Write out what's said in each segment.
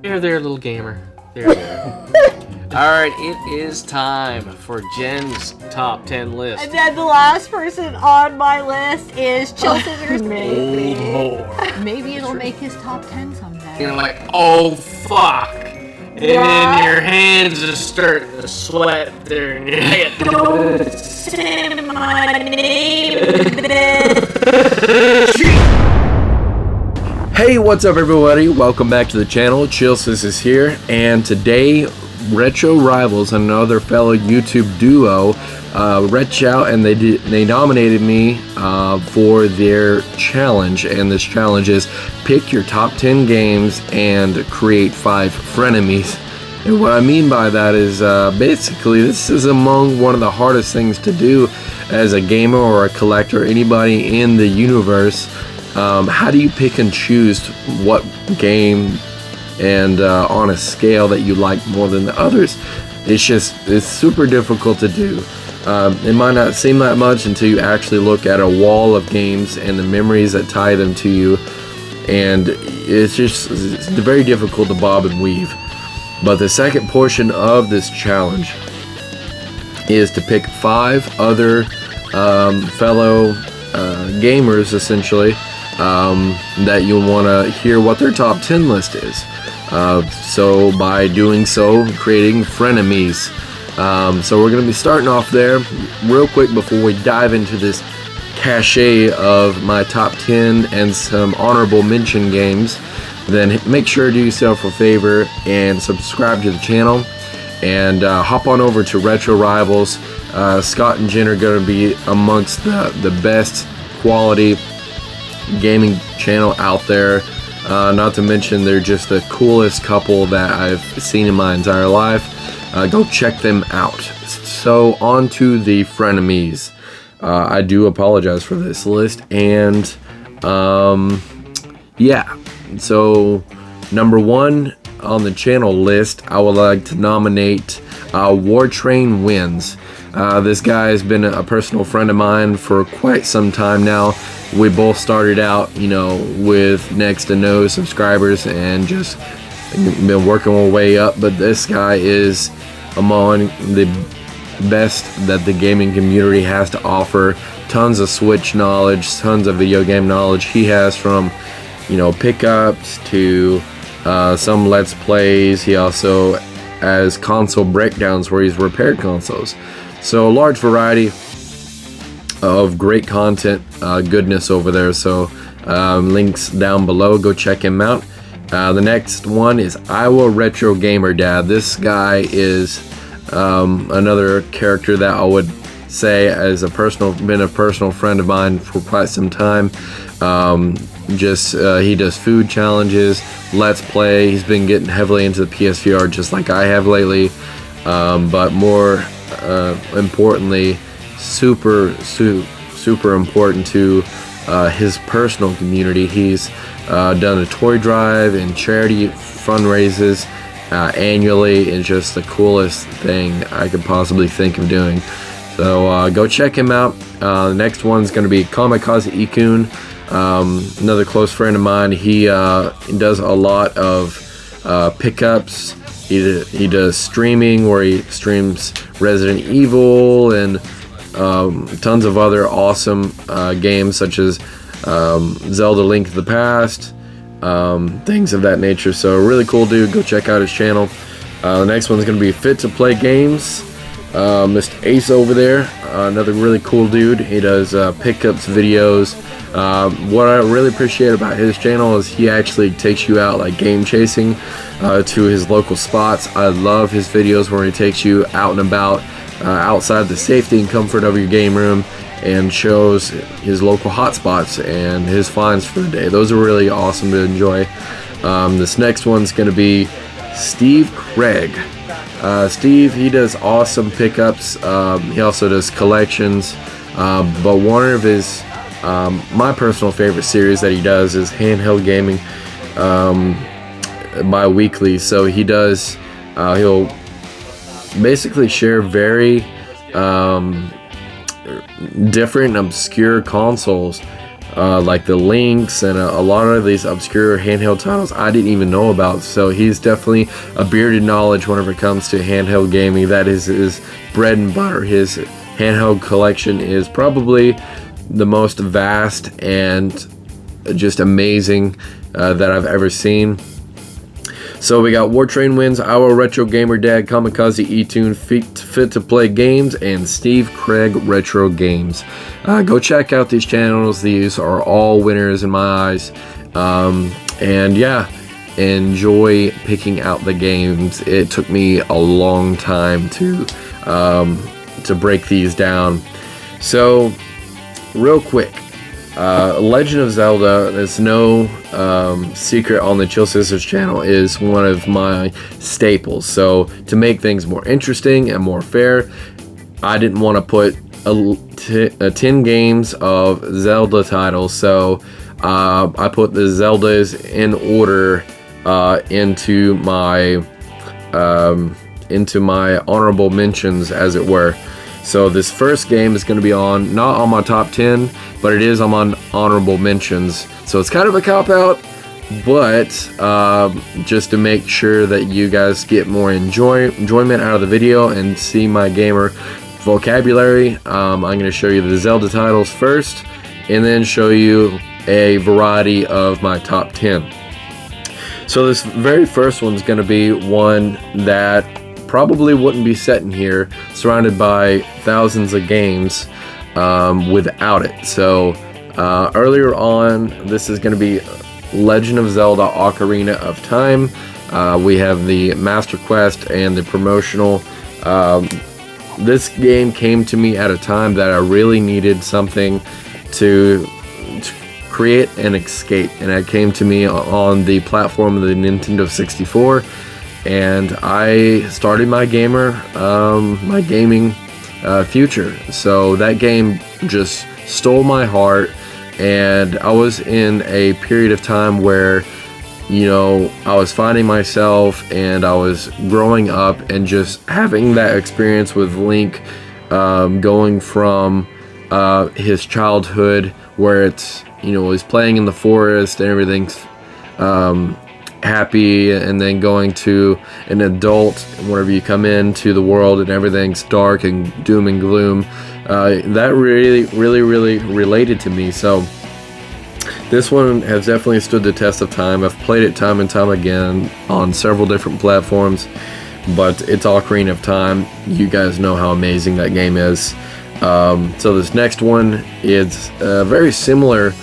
There, little gamer. There. Alright, it is time for Jen's top 10 list. And then the last person on my list is CHILLSCISSORS. Maybe it'll make his top 10 someday. And you're like, oh fuck. And then your hands just start to sweat there and your head. Don't say my name. Hey, what's up everybody? Welcome back to the channel. CHILLSCISSORS is here, and today Retro Rivals, another fellow YouTube duo, reached out and they nominated me for their challenge, and this challenge is pick your top 10 games and create 5 frenemies. And what I mean by that is basically this is among one of the hardest things to do as a gamer or a collector, anybody in the universe. How do you pick and choose what game and on a scale that you like more than the others? It's super difficult to do. It might not seem that much until you actually look at a wall of games and the memories that tie them to you, and it's very difficult to bob and weave. But the second portion of this challenge is to pick 5 other fellow gamers, essentially, that you want to hear what their top 10 list is. So by doing so, creating frenemies. So we're going to be starting off there real quick before we dive into this cachet of my top 10 and some honorable mention games. Then make sure to do yourself a favor and subscribe to the channel, and hop on over to Retro Rivals. Scott and Jen are going to be amongst the best quality gaming channel out there. Not to mention they're just the coolest couple that I've seen in my entire life. Go check them out. So on to the frenemies. I do apologize for this list, and yeah. So number 1 on the channel list, I would like to nominate War Train Wins. This guy has been a personal friend of mine for quite some time now. We both started out, with next to no subscribers and just been working our way up. But this guy is among the best that the gaming community has to offer. Tons of Switch knowledge, tons of video game knowledge. He has from, pickups to some Let's Plays. He also has console breakdowns where he's repaired consoles. So a large variety of great content, goodness over there. So links down below, go check him out. The next one is Iowa Retro Gamer Dad. This guy is another character that I would say has been a personal friend of mine for quite some time. He does food challenges, Let's Play. He's been getting heavily into the PSVR just like I have lately, but more importantly, super important to his personal community. He's done a toy drive and charity fundraisers annually. It's just the coolest thing I could possibly think of doing. So go check him out. The next one's going to be Kamikaze Ikun, another close friend of mine. He does a lot of pickups. He does streaming where he streams Resident Evil and tons of other awesome games such as Zelda Link to the Past, things of that nature. So really cool dude. Go check out his channel. The next one's going to be Fit to Play Games. Mr. Ace over there, another really cool dude. He does pickups videos. What I really appreciate about his channel is he actually takes you out like game chasing to his local spots. I love his videos where he takes you out and about outside the safety and comfort of your game room and shows his local hotspots and his finds for the day. Those are really awesome to enjoy. This next one's going to be Steve Craig. Steve, he does awesome pickups. He also does collections, but one of his my personal favorite series that he does is handheld gaming bi-weekly. So he does he'll basically share very different obscure consoles like the Links and a lot of these obscure handheld titles I didn't even know about. So he's definitely a bearded knowledge whenever it comes to handheld gaming. That is his bread and butter. His handheld collection is probably the most vast and just amazing that I've ever seen. So we got War Train Wins, Our Retro Gamer Dad, Kamikaze eTune, Fit to Play Games, and Steve Craig Retro Games. Go check out these channels. These are all winners in my eyes. And yeah, enjoy picking out the games. It took me a long time to break these down. So real quick, Legend of Zelda, there's no secret on the Chill Scissors channel, is one of my staples. So to make things more interesting and more fair, I didn't want to put 10 games of Zelda titles, so I put the Zeldas in order into my honorable mentions, as it were. So this first game is going to be not on my top 10, but it is on my honorable mentions. So it's kind of a cop-out, but just to make sure that you guys get more enjoyment out of the video and see my gamer vocabulary, I'm going to show you the Zelda titles first, and then show you a variety of my top 10. So this very first one's going to be one that probably wouldn't be set in here, surrounded by thousands of games, without it. So earlier on, this is going to be Legend of Zelda Ocarina of Time. We have the Master Quest and the promotional. This game came to me at a time that I really needed something to create an escape, and it came to me on the platform of the Nintendo 64. And I started my gaming future. So that game just stole my heart, and I was in a period of time where, you know, I was finding myself and I was growing up, and just having that experience with Link, going from his childhood where it's, you know, he's playing in the forest and everything's happy, and then going to an adult whenever you come into the world and everything's dark and doom and gloom. That really related to me. So this one has definitely stood the test of time. I've played it time and time again on several different platforms, but it's Ocarina of Time. You guys know how amazing that game is. So this next one is a very similar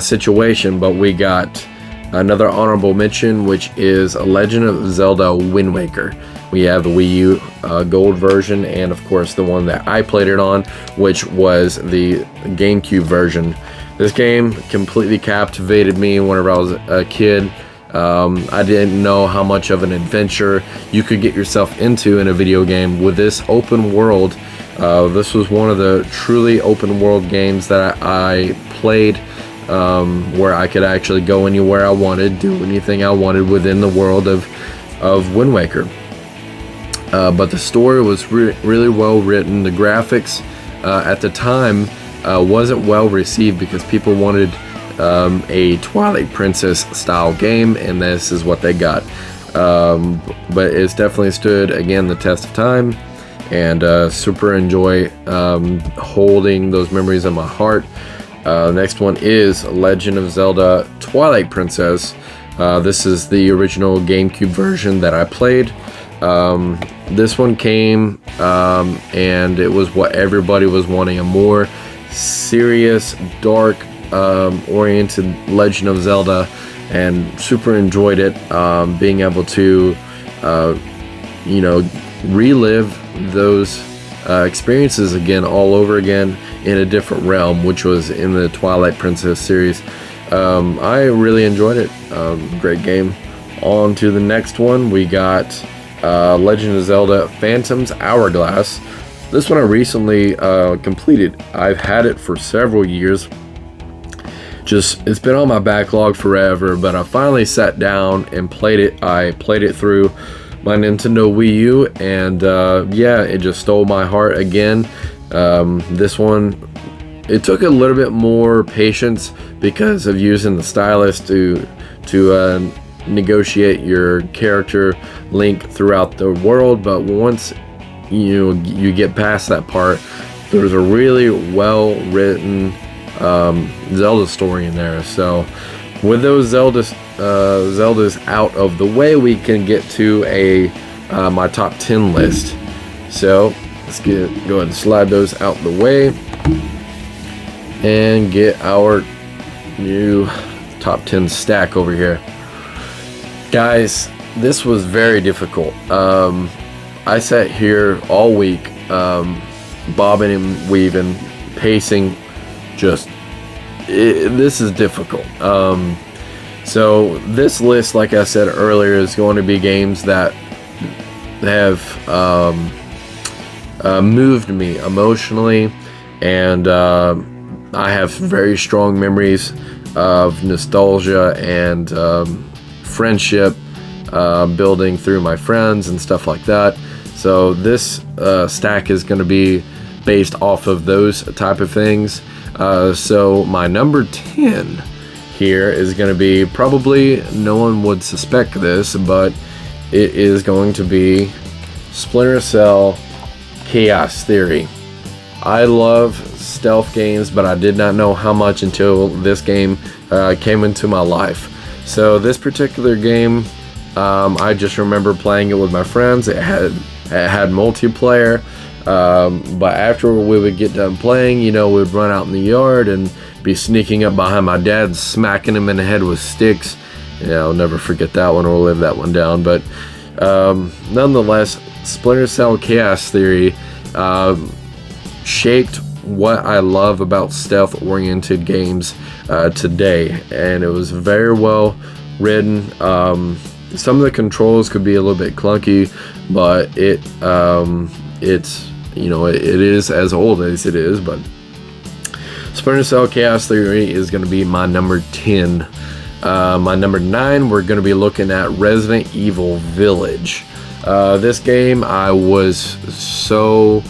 situation, but we got another honorable mention, which is a Legend of Zelda Wind Waker. We have the Wii U Gold version, and of course the one that I played it on, which was the GameCube version. This game completely captivated me whenever I was a kid. I didn't know how much of an adventure you could get yourself into in a video game with this open world. This was one of the truly open world games that I played, where I could actually go anywhere I wanted, do anything I wanted within the world of Wind Waker. But the story was really well written. The graphics at the time wasn't well received because people wanted a Twilight Princess style game, and this is what they got. But it's definitely stood, again, the test of time, and super enjoy holding those memories in my heart. Next one is Legend of Zelda Twilight Princess. This is the original GameCube version that I played. This one came, and it was what everybody was wanting, a more serious, dark, oriented Legend of Zelda, and super enjoyed it. Being able to, you know, relive those experiences again, all over again, in a different realm, which was in the Twilight Princess series. I really enjoyed it. Great game. On to the next one, we got Legend of Zelda Phantom's Hourglass. This one I recently completed. I've had it for several years. It's been on my backlog forever, but I finally sat down and played it. I played it through my Nintendo Wii U, and yeah, it just stole my heart again. This one it took a little bit more patience because of using the stylus to negotiate your character link throughout the world. But once you get past that part, there's a really well written Zelda story in there. So with those Zeldas out of the way, we can get to my top 10 list. So let's go ahead and slide those out the way and get our new top 10 stack over here. Guys, this was very difficult. I sat here all week, bobbing and weaving, pacing. This is difficult. So this list, like I said earlier, is going to be games that have moved me emotionally, and I have very strong memories of nostalgia and friendship building through my friends and stuff like that. So this stack is going to be based off of those type of things. So my number 10 here is going to be, probably no one would suspect this, but it is going to be Splinter Cell Chaos Theory. I love stealth games, but I did not know how much until this game came into my life. So this particular game, I just remember playing it with my friends. It had multiplayer, but after we would get done playing, we would run out in the yard and be sneaking up behind my dad, smacking him in the head with sticks. I'll never forget that one or live that one down. But nonetheless, Splinter Cell Chaos Theory shaped what I love about stealth-oriented games today, and it was very well written. Some of the controls could be a little bit clunky, but it is as old as it is. But Splinter Cell Chaos Theory is going to be my number 10. My number 9, we're going to be looking at Resident Evil Village. This game I was so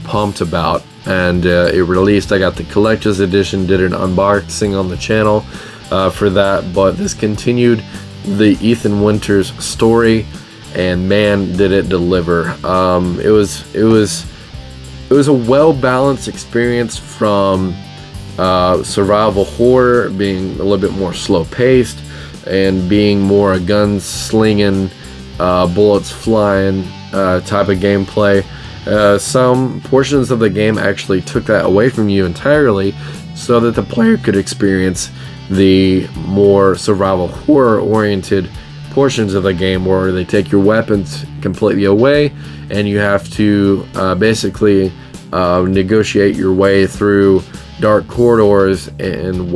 pumped about, and it released. I got the collector's edition, did an unboxing on the channel for that, but this continued the Ethan Winters story, and man, did it deliver. It was a well-balanced experience, from survival horror being a little bit more slow-paced and being more a gun-slinging, bullets flying type of gameplay. Some portions of the game actually took that away from you entirely, so that the player could experience the more survival horror oriented portions of the game, where they take your weapons completely away and you have to basically negotiate your way through dark corridors and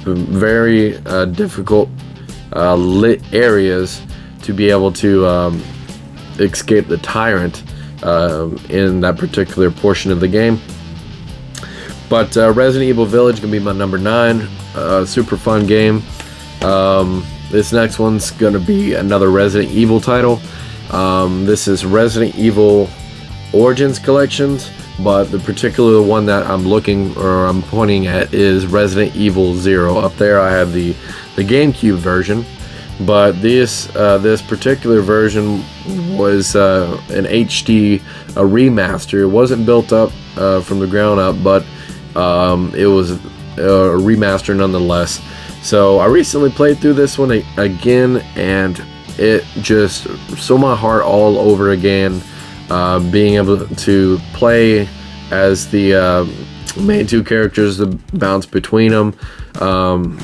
very difficult lit areas to be able to escape the tyrant in that particular portion of the game. But Resident Evil Village gonna be my number 9. Super fun game. This next one's gonna be another Resident Evil title. This is Resident Evil Origins Collections, but the particular one that I'm pointing at is Resident Evil 0. Up there I have the GameCube version, but this particular version was an HD remaster. It wasn't built up from the ground up, but it was a remaster nonetheless. So I recently played through this one again, and it just stole my heart all over again. Being able to play as the main two characters, to bounce between them,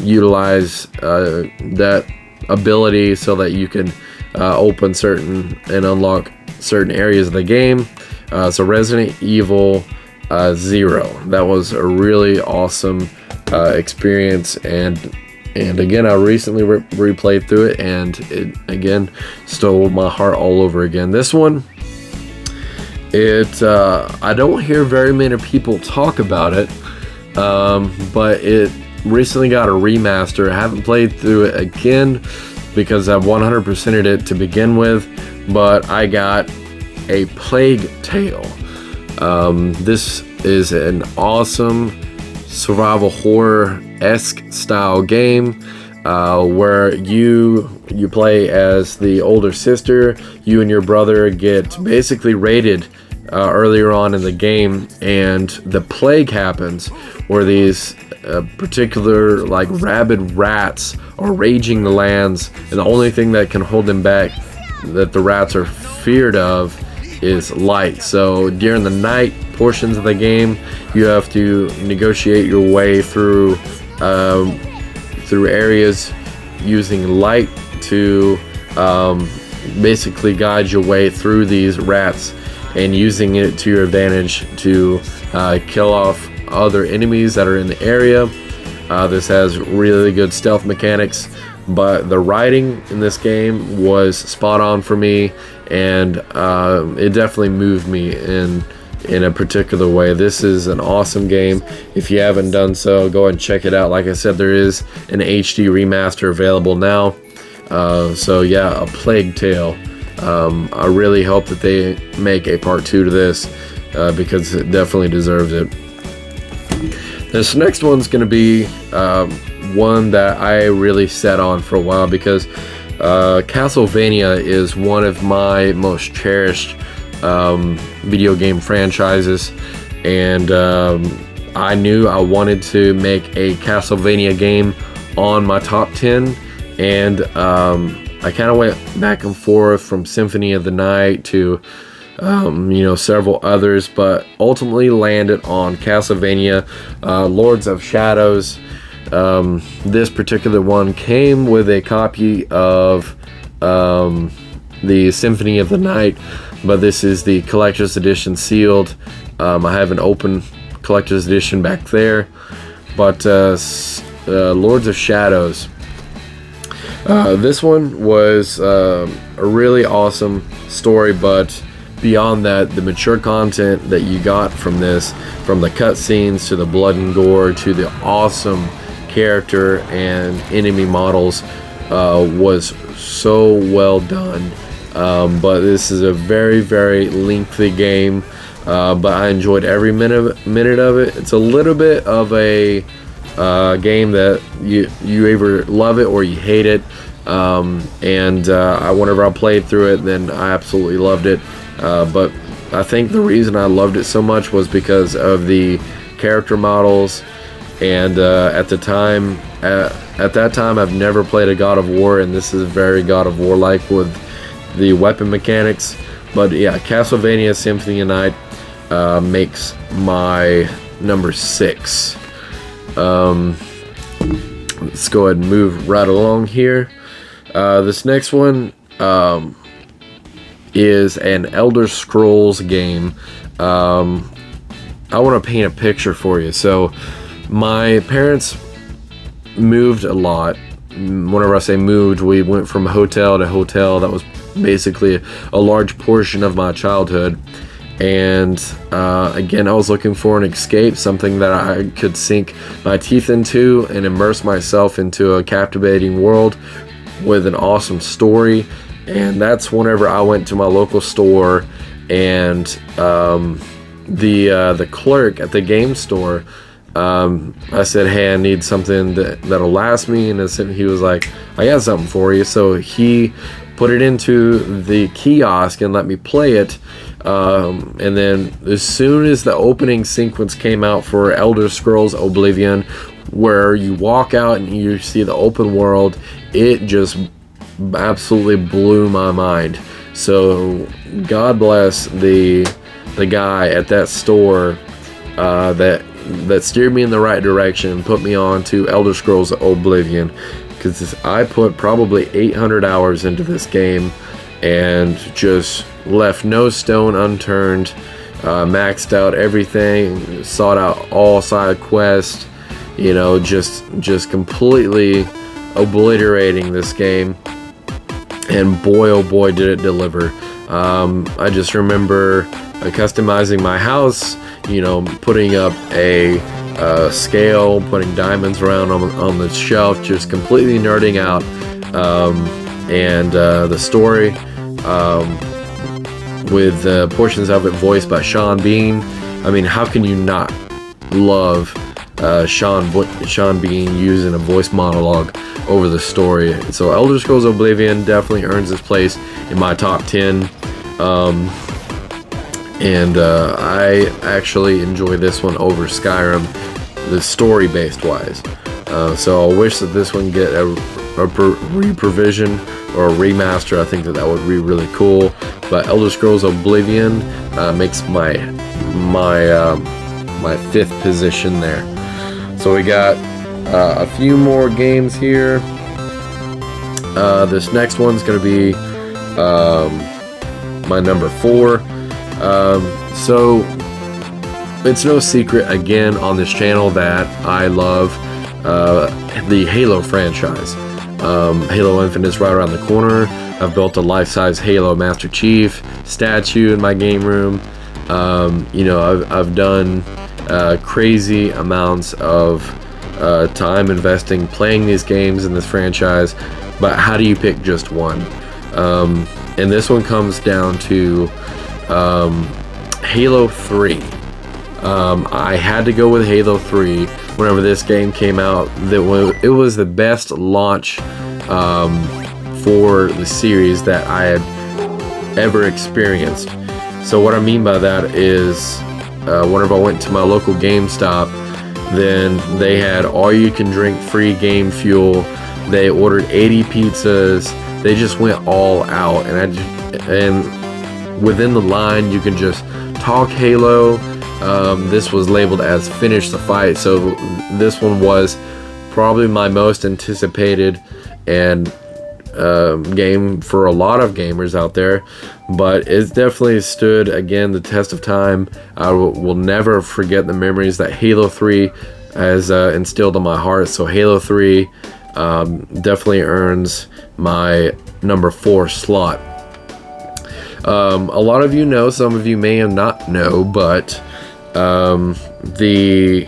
utilize that ability so that you can open certain and unlock certain areas of the game. So Resident Evil 0, that was a really awesome experience, and again, I recently replayed through it, and it again stole my heart all over again. This one, I don't hear very many people talk about it, but it recently got a remaster. I haven't played through it again because I've 100%ed it to begin with, but I got A Plague Tale. This is an awesome survival horror-esque style game where you play as the older sister. You and your brother get basically raided earlier on in the game, and the plague happens where these particular like rabid rats are raging the lands, and the only thing that can hold them back, that the rats are feared of, is light. So during the night portions of the game, you have to negotiate your way through areas using light to basically guide your way through these rats, and using it to your advantage to kill off other enemies that are in the area. This has really good stealth mechanics, but the writing in this game was spot on for me, and it definitely moved me in a particular way. This is an awesome game. If you haven't done so, go ahead and check it out. Like I said, there is an HD remaster available now. So yeah, A Plague Tale. I really hope that they make a part 2 to this because it definitely deserves it. This next one's going to be one that I really sat on for a while, because Castlevania is one of my most cherished video game franchises, and I knew I wanted to make a Castlevania game on my top 10, and I kind of went back and forth from Symphony of the Night to several others, but ultimately landed on Castlevania Lords of Shadows. This particular one came with a copy of the Symphony of the Night, but this is the collector's edition sealed. I have an open collector's edition back there, but Lords of Shadows, this one was a really awesome story, but beyond that, the mature content that you got from this, from the cutscenes to the blood and gore to the awesome character and enemy models, was so well done. But this is a very, very lengthy game, but I enjoyed every minute of it. It's a little bit of a game that you either love it or you hate it, whenever I played through it, then I absolutely loved it. But I think the reason I loved it so much was because of the character models, and at that time I've never played a God of War, and this is very God of War-like with the weapon mechanics. But yeah, Castlevania Symphony of the Night makes my number 6. Let's go ahead and move right along here. This next one is an Elder Scrolls game. I want to paint a picture for you. So my parents moved a lot. Whenever I say moved, we went from hotel to hotel. That was basically a large portion of my childhood. And again, I was looking for an escape, something that I could sink my teeth into and immerse myself into a captivating world with an awesome story. And that's whenever I went to my local store, and the clerk at the game store, I said, hey, I need something that'll last me, and he was like, I got something for you. So he put it into the kiosk and let me play it, and then as soon as the opening sequence came out for Elder Scrolls Oblivion, where you walk out and you see the open world, it just absolutely blew my mind. So God bless the guy at that store that steered me in the right direction and put me on to Elder Scrolls Oblivion, because I put probably 800 hours into this game and just left no stone unturned, maxed out everything, sought out all side quests, just completely obliterating this game. And boy, oh boy, did it deliver. I just remember customizing my house, putting up a scale, putting diamonds around on the shelf, just completely nerding out. And the story, with portions of it voiced by Sean Bean, I mean, how can you not love Sean Bean using a voice monologue over the story? So Elder Scrolls Oblivion definitely earns its place in my top 10. I actually enjoy this one over Skyrim, the story based wise. So I wish that this one get a reprovision or a remaster. I think that would be really cool. But Elder Scrolls Oblivion makes my 5th position there. So we got a few more games here. This next one's going to be my number 4. So it's no secret again on this channel that I love the Halo franchise. Halo Infinite's right around the corner. I've built a life-size Halo Master Chief statue in my game room. I've done crazy amounts of time investing playing these games in this franchise, but how do you pick just one? And this one comes down to Halo 3. I had to go with Halo 3 whenever this game came out. It was the best launch for the series that I had ever experienced. So what I mean by that is whenever I went to my local GameStop, then they had all you can drink free game fuel. They ordered 80 pizzas. They just went all out, and within the line you can just talk Halo. This was labeled as Finish the Fight, so this one was probably my most anticipated and game for a lot of gamers out there, but it definitely stood again the test of time. I will never forget the memories that Halo 3 has instilled in my heart. So Halo 3 definitely earns my number 4 slot. A lot of you know, some of you may not know, but the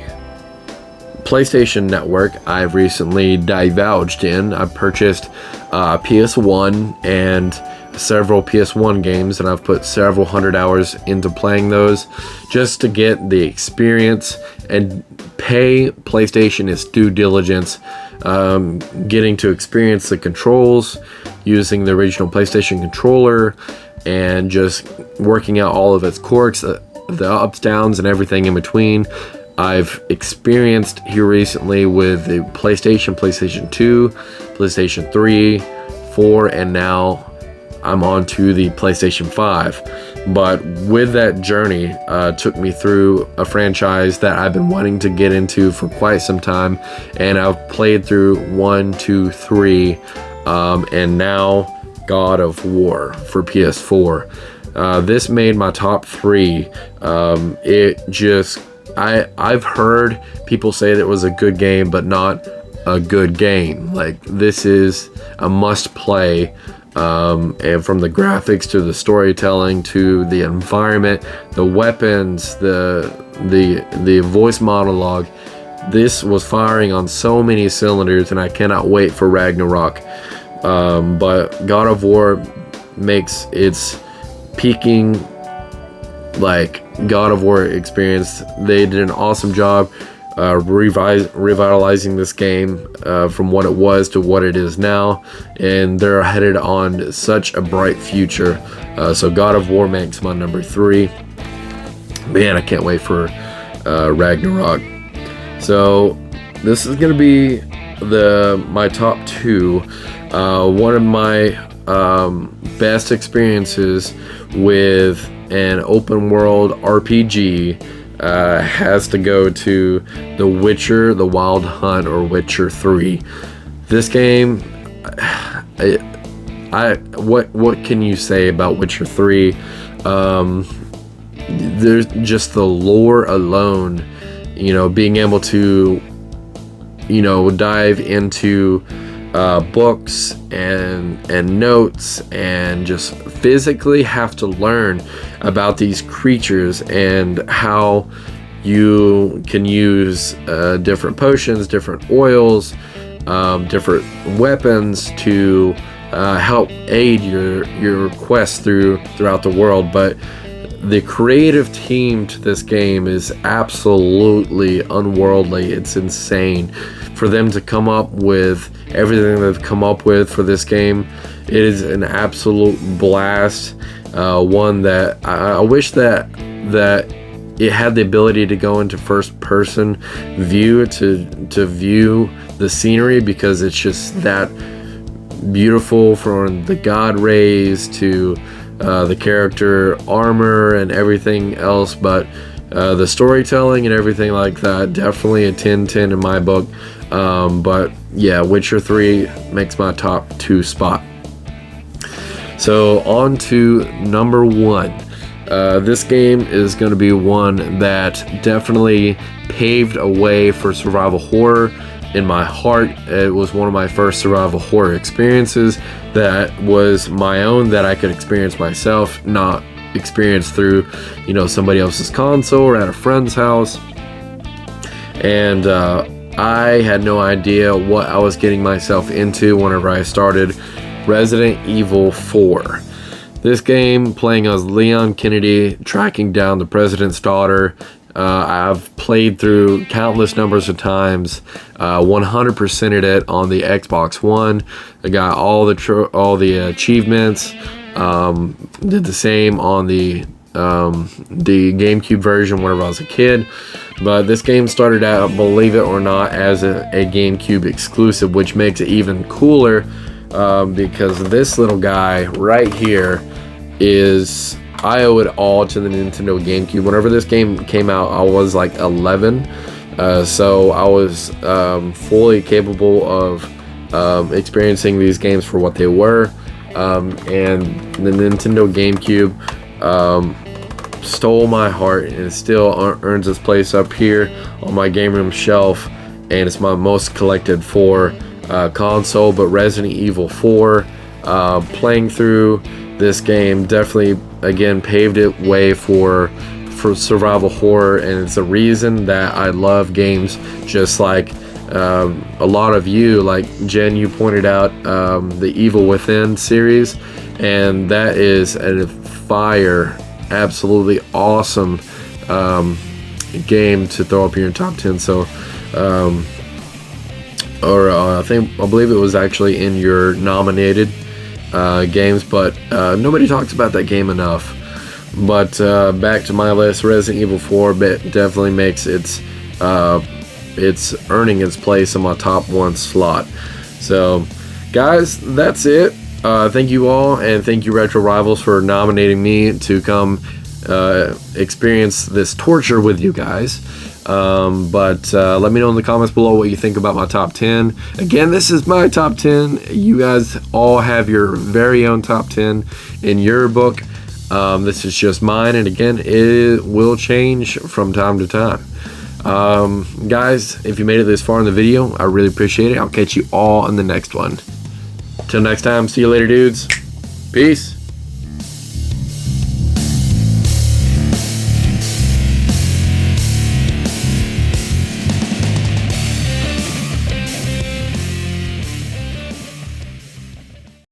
PlayStation Network I've recently divulged in. I purchased PS1 and several PS1 games, and I've put several hundred hours into playing those just to get the experience and pay PlayStation its due diligence, getting to experience the controls using the original PlayStation controller and just working out all of its quirks, the ups, downs, and everything in between. I've experienced here recently with the PlayStation 2, PlayStation 3, 4, and now I'm on to the PlayStation 5. But with that journey, took me through a franchise that I've been wanting to get into for quite some time, and I've played through 1, 2, 3, and now God of War for PS4. This made my top 3. I've heard people say that it was a good game, but not a good game. Like, this is a must play, and from the graphics to the storytelling to the environment, the weapons, the voice monologue, this was firing on so many cylinders, and I cannot wait for Ragnarok. But God of War makes its peaking like God of War experience. They did an awesome job revitalizing this game from what it was to what it is now, and they're headed on such a bright future. So God of War makes my number 3. Man, I can't wait for Ragnarok. So this is gonna be my top 2. One of my best experiences with an open world RPG has to go to The Witcher, The Wild Hunt, or Witcher 3. This game, what can you say about Witcher 3? There's just the lore alone, being able to, dive into books and notes and just physically have to learn about these creatures and how you can use different potions, different oils, different weapons to help aid your quest throughout the world. But the creative team to this game is absolutely unworldly. It's insane for them to come up with everything they've come up with for this game. It is an absolute blast. One that I wish that it had the ability to go into first person view to view the scenery, because it's just that beautiful, from the god rays to the character armor and everything else. But the storytelling and everything like that, definitely a 10/10 in my book. But yeah, Witcher 3 makes my top 2 spot. So on to number 1. This game is going to be one that definitely paved a way for survival horror in my heart. It was one of my first survival horror experiences that was my own, that I could experience myself, not experience through, you know, somebody else's console or at a friend's house. And I had no idea what I was getting myself into whenever I started Resident Evil 4. This game, playing as Leon Kennedy, tracking down the president's daughter. I've played through countless numbers of times, 100%ed it on the Xbox One. I got all the achievements. Did the same on the GameCube version whenever I was a kid. But this game started out, believe it or not, as a GameCube exclusive, which makes it even cooler, because this little guy right here is, I owe it all to the Nintendo GameCube. Whenever this game came out, I was like 11, so I was fully capable of experiencing these games for what they were, and the Nintendo GameCube stole my heart, and it still earns its place up here on my game room shelf, and it's my most collected for console. But Resident Evil 4, playing through this game definitely, again, paved it way for survival horror, and it's a reason that I love games just like a lot of you. Like Jen, you pointed out the Evil Within series, and that is a fire, absolutely awesome game to throw up here in top 10. So I believe it was actually in your nominated games, but nobody talks about that game enough. But back to my list, Resident Evil 4 definitely makes it's earning its place in my top 1 slot. So guys, that's it. Thank you all, and thank you Retro Rivals for nominating me to come experience this torture with you guys. But let me know in the comments below what you think about my top 10. Again, this is my top 10. You guys all have your very own top 10 in your book. This is just mine, and again, it will change from time to time. Guys, if you made it this far in the video, I really appreciate it. I'll catch you all in the next one. Till next time, see you later, dudes. Peace.